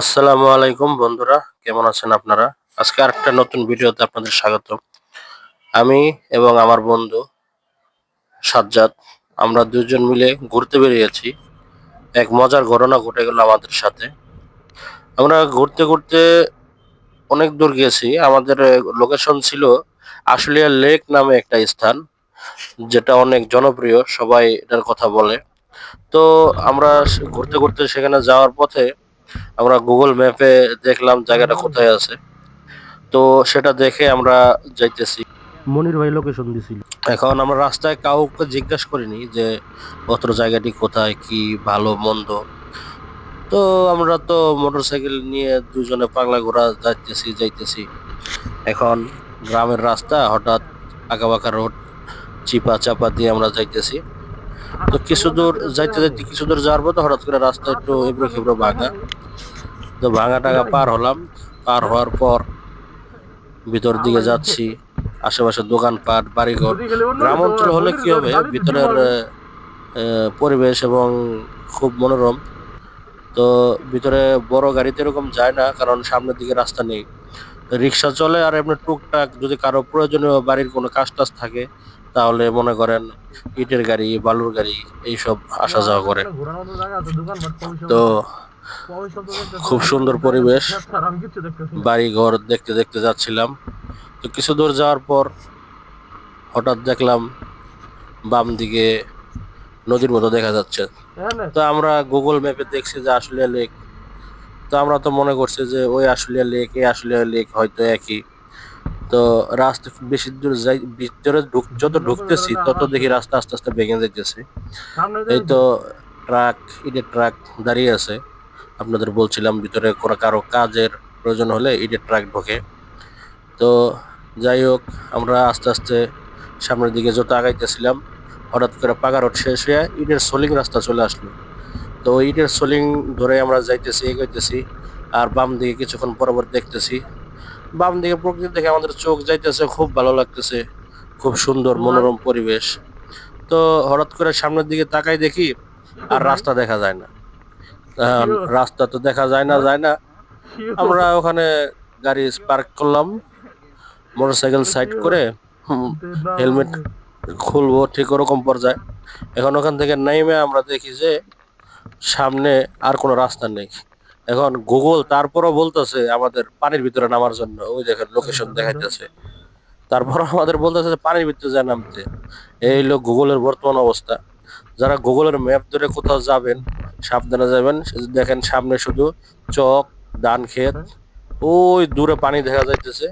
আসসালামু আলাইকুম বন্ধুরা, কেমন আছেন আপনারা? আজকে আরেকটা নতুন ভিডিওতে আপনাদের স্বাগত। আমি এবং আমার বন্ধু সাজ্জাদ, আমরা দুজন মিলে ঘুরতে বেরিয়েছি। এক মজার ঘটনা ঘটে গেল আমাদের সাথে। আমরা ঘুরতে ঘুরতে অনেক দূর গেছি। আমাদের লোকেশন ছিল আশুলিয়া লেক নামে একটা স্থান, যেটা অনেক জনপ্রিয়, সবাই এটার কথা বলে। তো আমরা ঘুরতে ঘুরতে সেখানে যাওয়ার পথে আমরা গুগল ম্যাপে দেখলাম জায়গাটা কোথায় আছে। তো সেটা দেখে আমরা যাইতেছি। মনির ভাই লোকেশন দিছিল। এখন আমরা রাস্তায় কাউকে জিজ্ঞেস করিনি যে অত্র জায়গাটি কোথায়, কি ভালো মন্দ। তো আমরা তো মোটরসাইকেল নিয়ে দুজনে পাগলা ঘোরা যাইতেছি। এখন গ্রামের রাস্তা, হঠাৎ আঁকাবাঁকা রোড, চিপা চাপা দিয়ে আমরা যাইতেছি। তো কিছু দূর যাইতে যাইতে কিছু দূর যাওয়ার পর হঠাৎ করে রাস্তা একটু এবড়ো খেবড়ো ভাঙা। তো ভাঙা টাঙা পার হলাম। পার হওয়ার পর ভিতর দিকে যাচ্ছি। আশেপাশে দোকানপাট, বাড়িঘর। গ্রাম অঞ্চল হলে কি হবে, ভিতরের পরিবেশ এবং খুব মনোরম। তো ভিতরে বড় গাড়িতে এরকম যায় না, কারণ সামনের দিকে রাস্তা নেই। রিক্সা চলে, আর এমনি টুকটাক যদি কারো প্রয়োজনীয় বাড়ির কোনো কাজ টাজ থাকে, তাহলে মনে করেন ইটের গাড়ি, বালুর গাড়ি এইসব আসা যাওয়া করে। তো খুব সুন্দর পরিবেশ, বাড়ি ঘর দেখতে দেখতে যাচ্ছিলাম। তো কিছু দূর যাওয়ার পর হঠাৎ দেখলাম বাম দিকে নদীর মতো দেখা যাচ্ছে। তো আমরা গুগল ম্যাপে দেখছি যে আশুলিয়া লেক। তো আমরা তো মনে করছি যে ওই আশুলিয়া লেক, এই আশুলিয়া লেক হয়তো একই। তো রাস্তা বেশি দূর যাই, ভিতরে যত ঢুকতেছি তত দেখি রাস্তা আস্তে আস্তে ভেঙে যাইতেছে। এই তো ট্রাক, ইটের ট্রাক দাঁড়িয়ে আছে। আপনাদের বলছিলাম ভিতরে কোনো কারো কাজের প্রয়োজন হলে ইটের ট্রাক ঢোকে। তো যাই হোক, আমরা আস্তে আস্তে সামনের দিকে যত আগাইতেছিলাম, হঠাৎ করে পাকা রোড শেষ হয়ে ইটের সোলিং রাস্তা চলে আসলো। তো ওই ইটের সোলিং ধরে আমরা যাইতেছি, এগোইতেছি। আর বাম দিকে কিছুক্ষণ পর পর দেখতেছি, বাম দিকে প্রকৃতি দেখে আমাদের চোখ যাইতেছে, খুব ভালো লাগতেছে, খুব সুন্দর মনোরম পরিবেশ। তো হঠাৎ করে সামনের দিকে তাকাই দেখি আর রাস্তা দেখা যায় না। রাস্তা তো দেখা যায় না। আমরা ওখানে গাড়ি পার্ক করলাম, মোটরসাইকেল সাইড করে হেলমেট খুলবো ঠিক ওরকম পর্যায়ে। এখন ওখান থেকে নেমে আমরা দেখি যে সামনে আর কোনো রাস্তা নেই। এখন গুগল তারপরও বলতেছে আমাদের পানির ভিতরে নামার জন্য, ওই দেখেন লোকেশন দেখাইতেছে। তারপর আমাদের বলতেছে যে পানির ভিতরে যা নামতে। এই হলো গুগলের বর্তমান অবস্থা। যারা গুগলের ম্যাপ ধরে কোথাও যাবেন, সাবধানে যাবেন। দেখেন সামনে শুধু চক, ধান ক্ষেত, ওই দূরে পানি দেখা যাইতেছে।